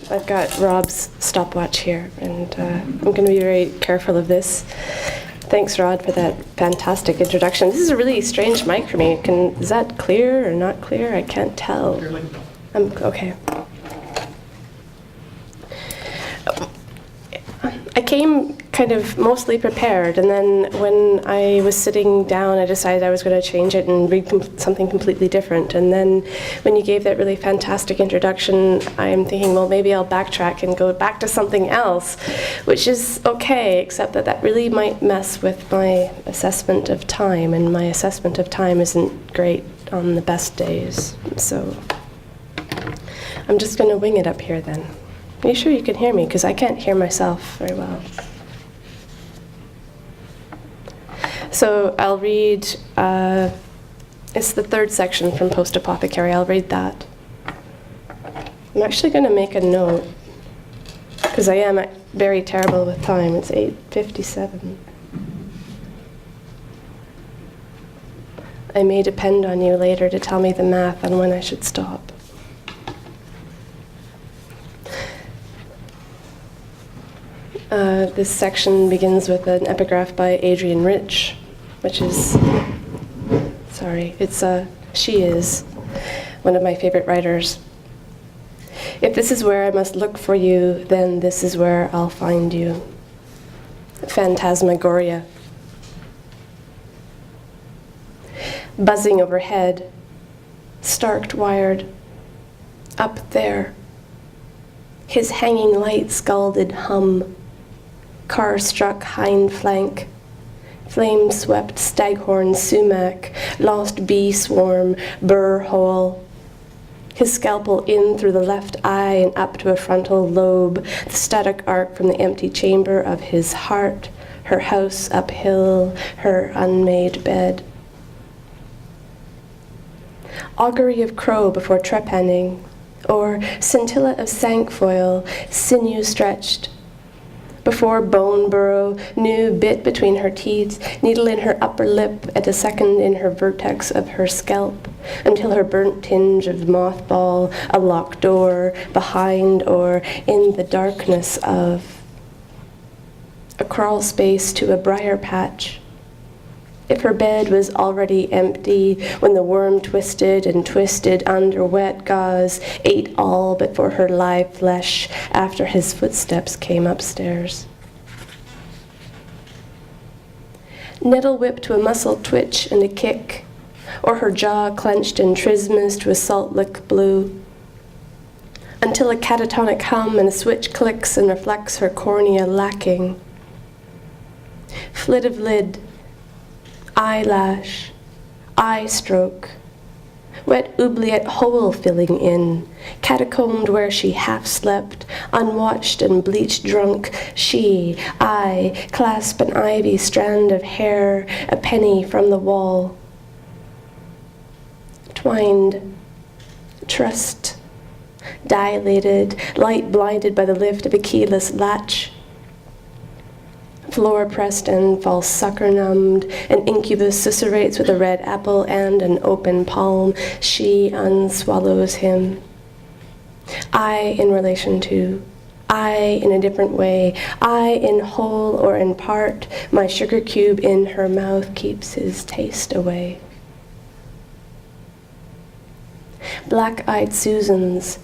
I've got Rob's stopwatch here, and I'm going to be very careful of this. Thanks, Rod, for that fantastic introduction. This is a really strange mic for me. Is that clear or not clear? I can't tell. Okay. I came kind of mostly prepared, and then when I was sitting down, I decided I was going to change it and read something completely different. And then when you gave that really fantastic introduction, I'm thinking, well, maybe I'll backtrack and go back to something else, which is okay, except that that really might mess with my assessment of time, and my assessment of time isn't great on the best days. So I'm just going to wing it up here then. Are you sure you can hear me? Because I can't hear myself very well. So I'll read, it's the third section from Post Apothecary. I'll read that. I'm actually going to make a note, because I am very terrible with time. It's 8:57. I may depend on you later to tell me the math on when I should stop. This section begins with an epigraph by Adrienne Rich, which is, she is one of my favorite writers. If this is where I must look for you, then this is where I'll find you. Phantasmagoria. Buzzing overhead, stark-wired, up there. His hanging light scalded hum. Car-struck hind flank, flame-swept staghorn sumac, lost bee swarm, burr hole. His scalpel in through the left eye and up to a frontal lobe, the static arc from the empty chamber of his heart, her house uphill, her unmade bed. Augury of crow before trepanning, or scintilla of cinquefoil, sinew stretched. Before bone burrow, new bit between her teeth, needle in her upper lip, at a second in her vertex of her scalp, until her burnt tinge of mothball, a locked door, behind or in the darkness of a crawl space to a briar patch. If her bed was already empty when the worm twisted and twisted under wet gauze, ate all but for her live flesh after his footsteps came upstairs. Nettle whip to a muscle twitch and a kick, or her jaw clenched in trismus to a salt lick blue, until a catatonic hum and a switch clicks and reflects her cornea lacking. Flit of lid, eyelash, eye stroke, wet oubliette hole filling in, catacombed where she half slept, unwatched and bleach drunk, I, clasp an ivy strand of hair, a penny from the wall. Twined, trust, dilated, light blinded by the lift of a keyless latch. Floor pressed and false sucker numbed, an incubus susurrates with a red apple and an open palm. She unswallows him. I in relation to, I in a different way, I in whole or in part, my sugar cube in her mouth keeps his taste away. Black-eyed Susans,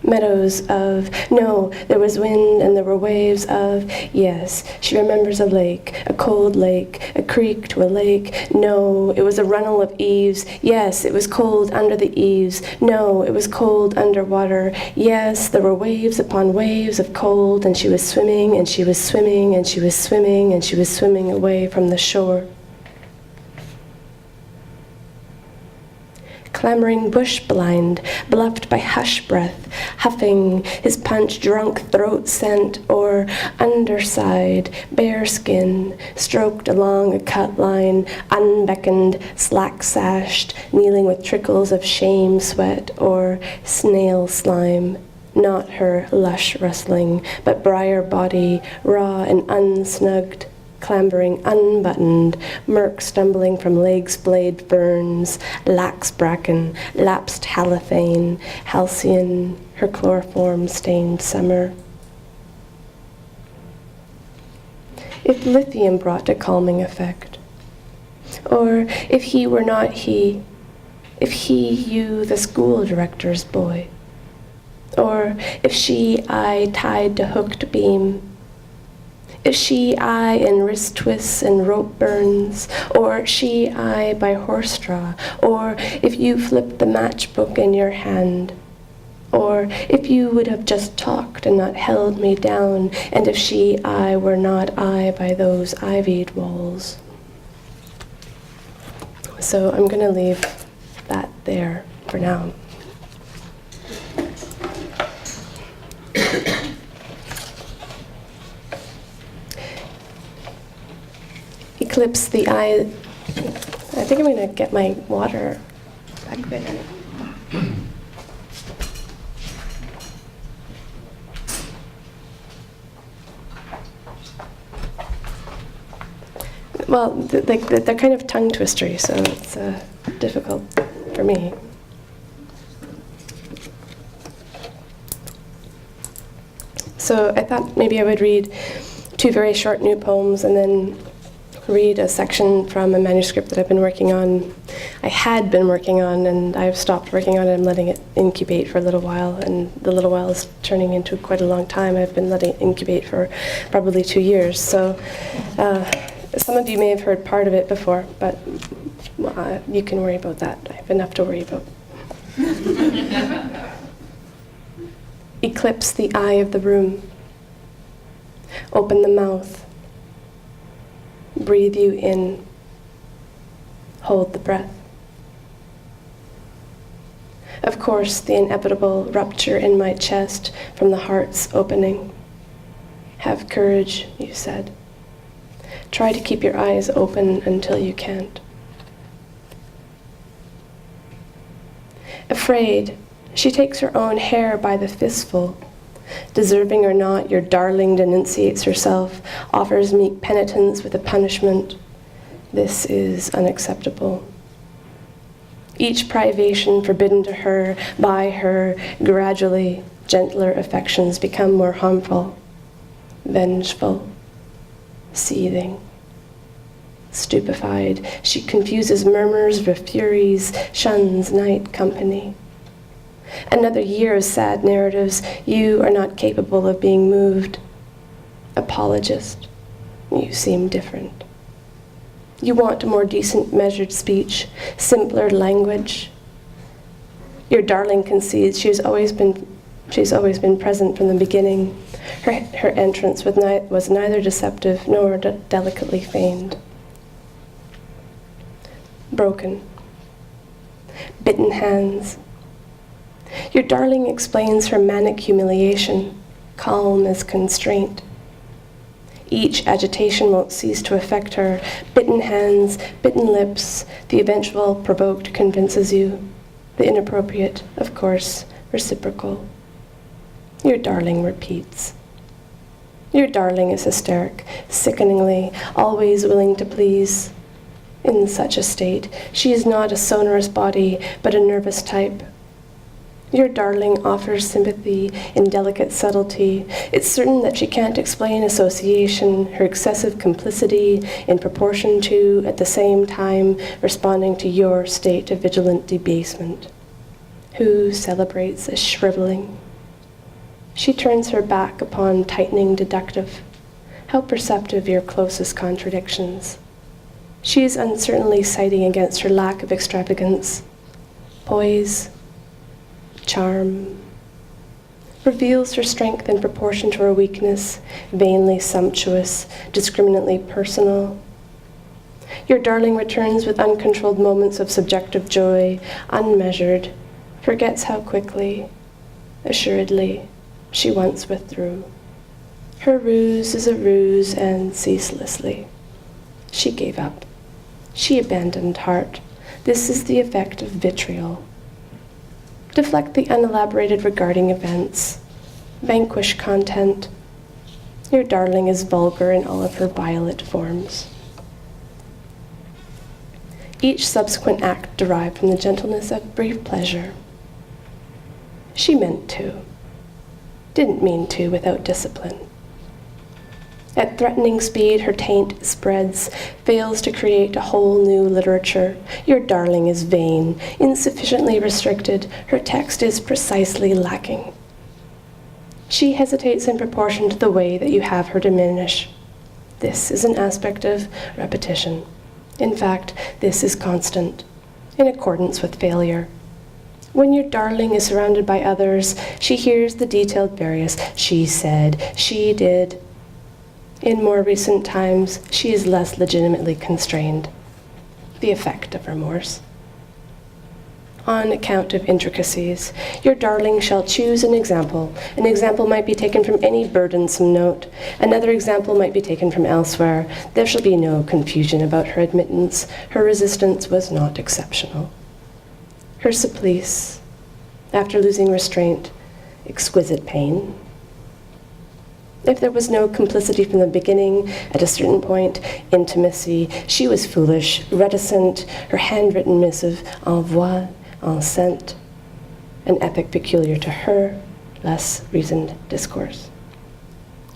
meadows of, no, there was wind and there were waves of, yes, she remembers a lake, a cold lake, a creek to a lake, no, it was a runnel of eaves, yes, it was cold under the eaves, no, it was cold under water, yes, there were waves upon waves of cold, and she was swimming, and she was swimming, and she was swimming, and she was swimming away from the shore. Clamoring bush blind, bluffed by hush breath, huffing, his punch drunk throat scent, or underside, bare skin, stroked along a cut line, unbeckoned, slack-sashed, kneeling with trickles of shame sweat, or snail slime. Not her lush rustling, but briar body, raw and unsnugged, clambering unbuttoned, murk stumbling from legs blade ferns, lax bracken, lapsed halothane, halcyon, her chloroform-stained summer. If lithium brought a calming effect, or if he were not he, if he, you, the school director's boy, or if she, I, tied to hooked beam, if she, I, in wrist twists and rope burns, or she, I, by horse straw, or if you flipped the matchbook in your hand, or if you would have just talked and not held me down, and if she, I, were not I by those ivied walls. So I'm going to leave that there for now. Eclipse the eye. I think I'm going to get my water back there. Well, they're kind of tongue twistery, so it's difficult for me. So I thought maybe I would read 2 very short new poems and then read a section from a manuscript that I've been working on. I had been working on, and I've stopped working on it. I'm letting it incubate for a little while, and the little while is turning into quite a long time. I've been letting it incubate for probably 2 years. So some of you may have heard part of it before, but you can worry about that. I have enough to worry about. Eclipse the eye of the room. Open the mouth. Breathe you in. Hold the breath. Of course, the inevitable rupture in my chest from the heart's opening. Have courage, you said. Try to keep your eyes open until you can't. Afraid, she takes her own hair by the fistful. Deserving or not, your darling denunciates herself, offers meek penitence with a punishment. This is unacceptable. Each privation forbidden to her, by her, gradually, gentler affections become more harmful, vengeful, seething. Stupefied, she confuses murmurs with furies, shuns night company. Another year of sad narratives, you are not capable of being moved. Apologist, you seem different. You want a more decent, measured speech, simpler language. Your darling concedes she's always been present from the beginning. Her entrance was neither deceptive nor delicately feigned. Broken. Bitten hands. Your darling explains her manic humiliation, calm as constraint. Each agitation won't cease to affect her. Bitten hands, bitten lips, the eventual provoked convinces you. The inappropriate, of course, reciprocal. Your darling repeats. Your darling is hysteric, sickeningly, always willing to please. In such a state, she is not a sonorous body, but a nervous type. Your darling offers sympathy in delicate subtlety. It's certain that she can't explain association, her excessive complicity in proportion to, at the same time, responding to your state of vigilant debasement. Who celebrates a shriveling? She turns her back upon tightening deductive. How perceptive your closest contradictions. She is uncertainly citing against her lack of extravagance. Poise, charm, reveals her strength in proportion to her weakness, vainly sumptuous, discriminately personal. Your darling returns with uncontrolled moments of subjective joy, unmeasured, forgets how quickly, assuredly, she once withdrew. Her ruse is a ruse, and ceaselessly. She gave up. She abandoned heart. This is the effect of vitriol. Deflect the unelaborated regarding events. Vanquish content. Your darling is vulgar in all of her violet forms. Each subsequent act derived from the gentleness of brief pleasure. She meant to, didn't mean to without discipline. At threatening speed, her taint spreads, fails to create a whole new literature. Your darling is vain, insufficiently restricted. Her text is precisely lacking. She hesitates in proportion to the way that you have her diminish. This is an aspect of repetition. In fact, this is constant, in accordance with failure. When your darling is surrounded by others, she hears the detailed various, she said, she did. In more recent times, she is less legitimately constrained, the effect of remorse. On account of intricacies, your darling shall choose an example. An example might be taken from any burdensome note. Another example might be taken from elsewhere. There shall be no confusion about her admittance. Her resistance was not exceptional. Her supplice, after losing restraint, exquisite pain. If there was no complicity from the beginning, at a certain point, intimacy, she was foolish, reticent, her handwritten missive, envoi, encent, an epic peculiar to her, less reasoned discourse.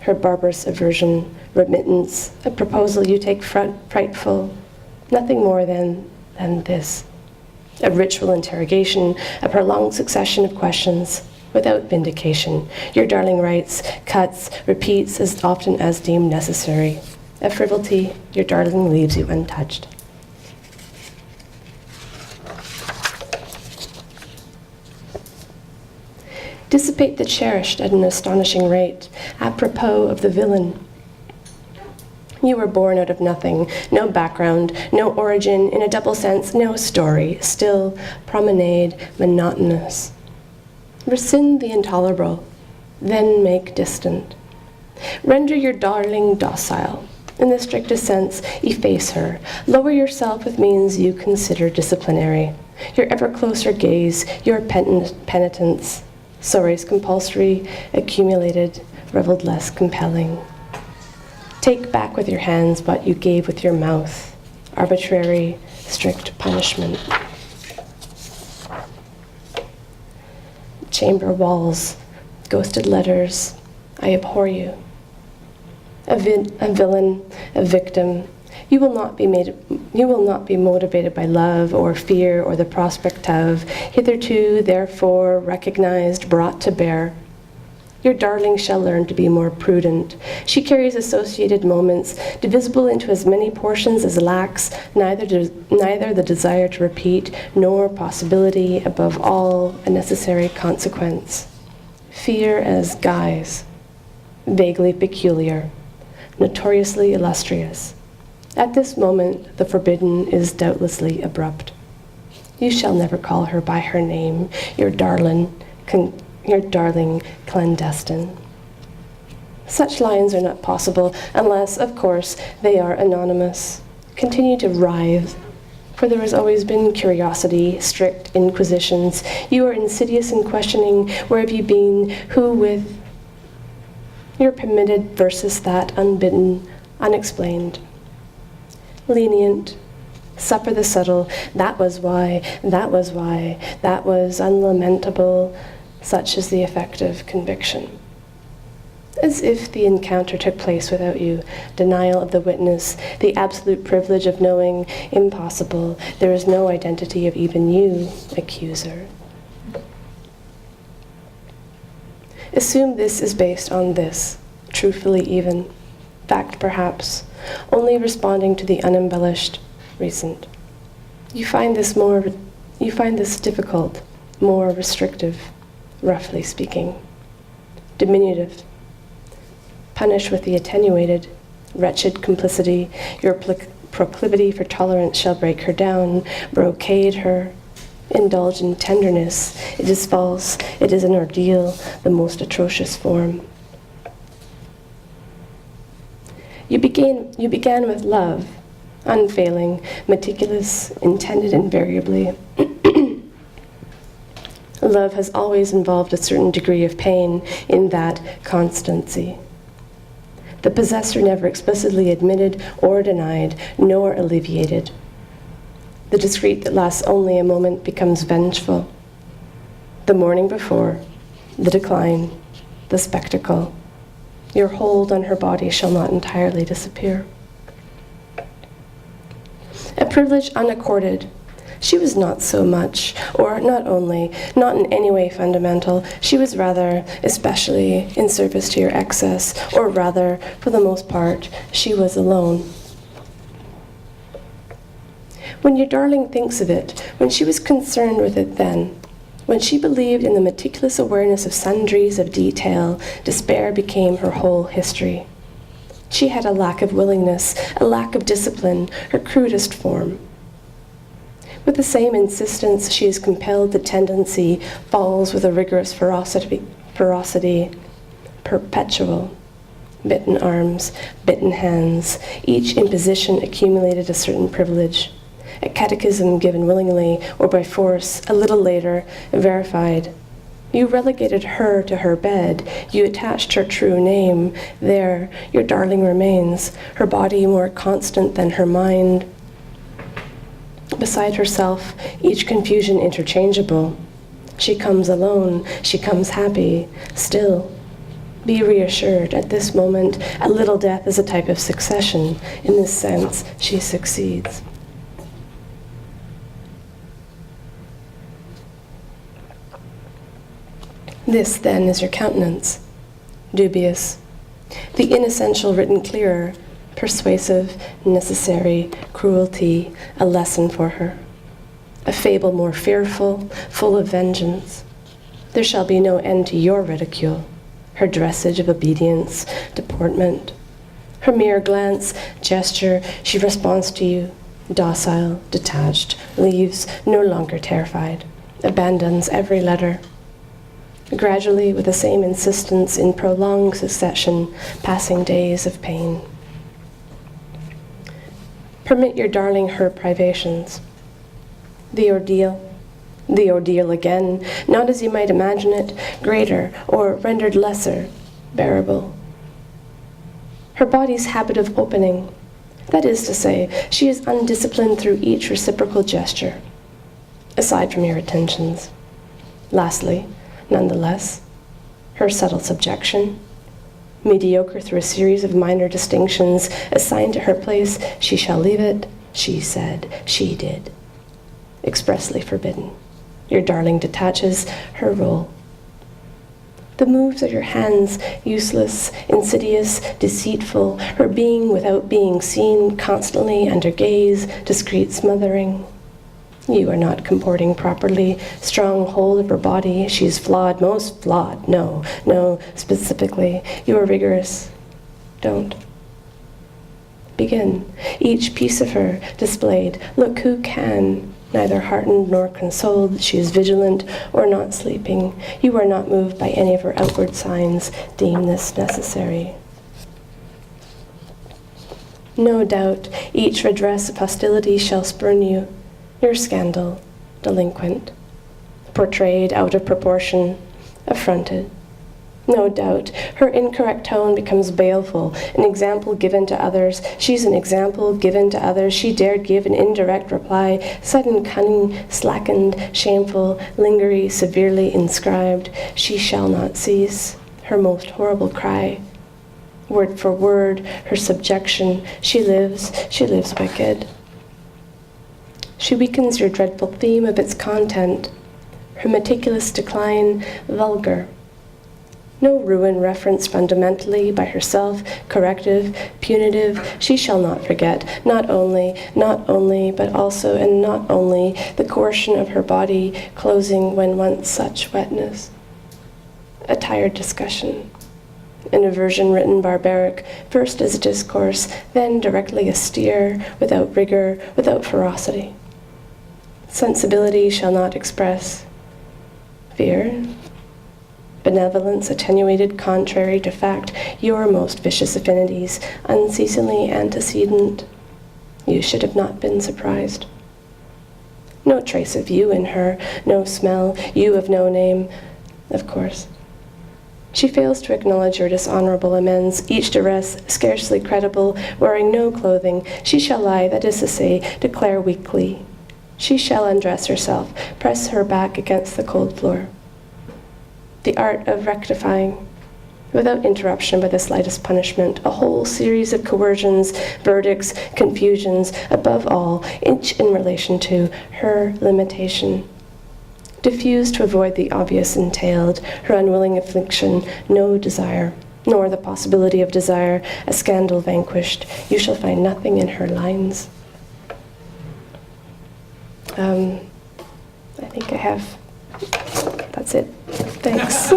Her barbarous aversion, remittance, a proposal you take frightful, nothing more than this. A ritual interrogation, a prolonged succession of questions, without vindication. Your darling writes, cuts, repeats as often as deemed necessary. A frivolity, your darling leaves you untouched. Dissipate the cherished at an astonishing rate, apropos of the villain. You were born out of nothing, no background, no origin, in a double sense, no story, still, promenade, monotonous. Rescind the intolerable, then make distant. Render your darling docile. In the strictest sense, efface her. Lower yourself with means you consider disciplinary. Your ever closer gaze, your penitence. Sorries compulsory, accumulated, reveled less compelling. Take back with your hands what you gave with your mouth. Arbitrary, strict punishment. Chamber walls, ghosted letters, I abhor you. A villain, a victim. You will not be motivated by love or fear or the prospect of, hitherto, therefore, recognized, brought to bear. Your darling shall learn to be more prudent. She carries associated moments, divisible into as many portions as lacks neither the desire to repeat, nor possibility, above all, a necessary consequence. Fear as guise, vaguely peculiar, notoriously illustrious. At this moment, the forbidden is doubtlessly abrupt. You shall never call her by her name, your darling clandestine. Such lines are not possible unless, of course, they are anonymous. Continue to writhe, for there has always been curiosity, strict inquisitions. You are insidious in questioning, where have you been, who with. You're permitted versus that, unbidden, unexplained. Lenient, suffer the subtle, that was why, that was unlamentable. Such is the effect of conviction. As if the encounter took place without you, denial of the witness, the absolute privilege of knowing, impossible. There is no identity of even you, accuser. Assume this is based on this, truthfully even, fact perhaps, only responding to the unembellished recent. You find this difficult, more restrictive, roughly speaking, diminutive. Punish with the attenuated, wretched complicity. Your proclivity for tolerance shall break her down, brocade her. Indulge in tenderness. It is false. It is an ordeal, the most atrocious form. You began with love, unfailing, meticulous, intended invariably. Love has always involved a certain degree of pain in that constancy. the possessor never explicitly admitted or denied, nor alleviated. The discreet that lasts only a moment becomes vengeful. The morning before, the decline, the spectacle, your hold on her body shall not entirely disappear. A privilege unaccorded. She was not so much, or not only, not in any way fundamental. She was rather, especially in service to your excess, or rather, for the most part, she was alone. When your darling thinks of it, when she was concerned with it then, when she believed in the meticulous awareness of sundries of detail, despair became her whole history. She had a lack of willingness, a lack of discipline, her crudest form. With the same insistence she is compelled, the tendency falls with a rigorous ferocity, perpetual. Bitten arms, bitten hands, each imposition accumulated a certain privilege. A catechism given willingly or by force, a little later, verified. You relegated her to her bed. You attached her true name. There, your darling remains, her body more constant than her mind. Beside herself, each confusion interchangeable. She comes alone, she comes happy, still. Be reassured, at this moment, a little death is a type of succession. In this sense, she succeeds. This, then, is your countenance, dubious, the inessential written clearer, persuasive, necessary, cruelty, a lesson for her, a fable more fearful, full of vengeance. There shall be no end to your ridicule, her dressage of obedience, deportment, her mere glance, gesture, she responds to you, docile, detached, leaves, no longer terrified, abandons every letter. Gradually, with the same insistence in prolonged succession, passing days of pain. Permit your darling her privations. The ordeal again, not as you might imagine it, greater or rendered lesser, bearable. Her body's habit of opening, that is to say, she is undisciplined through each reciprocal gesture, aside from your attentions. Lastly, nonetheless, her subtle subjection, mediocre through a series of minor distinctions assigned to her place, she shall leave it, she said, she did. Expressly forbidden. Your darling detaches her role. The moves of your hands, useless, insidious, deceitful, her being without being seen, constantly under gaze, discreet smothering. You are not comporting properly, strong hold of her body, she is flawed, most flawed, no, specifically, you are rigorous, don't. Begin, each piece of her displayed, look who can, neither heartened nor consoled, she is vigilant or not sleeping, you are not moved by any of her outward signs, deem this necessary. No doubt, each redress of hostility shall spurn you, your scandal, delinquent, portrayed out of proportion, affronted. No doubt, her incorrect tone becomes baleful, an example given to others. She's an example given to others. She dared give an indirect reply, sudden cunning, slackened, shameful, lingering, severely inscribed. She shall not cease, her most horrible cry. Word for word, her subjection, she lives wicked. She weakens your dreadful theme of its content, her meticulous decline, vulgar. No ruin referenced fundamentally by herself, corrective, punitive, she shall not forget, not only, but also and not only the coercion of her body closing when once such wetness. A tired discussion. An aversion written barbaric, first as a discourse, then directly austere, without rigor, without ferocity. Sensibility shall not express fear, benevolence attenuated contrary to fact, your most vicious affinities, unceasingly antecedent. You should have not been surprised. No trace of you in her, no smell, you of no name, of course. She fails to acknowledge your dishonorable amends, each duress scarcely credible, wearing no clothing. She shall lie, that is to say, declare weakly. She shall undress herself, press her back against the cold floor. The art of rectifying, without interruption by the slightest punishment, a whole series of coercions, verdicts, confusions, above all, each in relation to her limitation. Diffused to avoid the obvious entailed, her unwilling affliction, no desire, nor the possibility of desire, a scandal vanquished. You shall find nothing in her lines. I think I have, that's it. Thanks.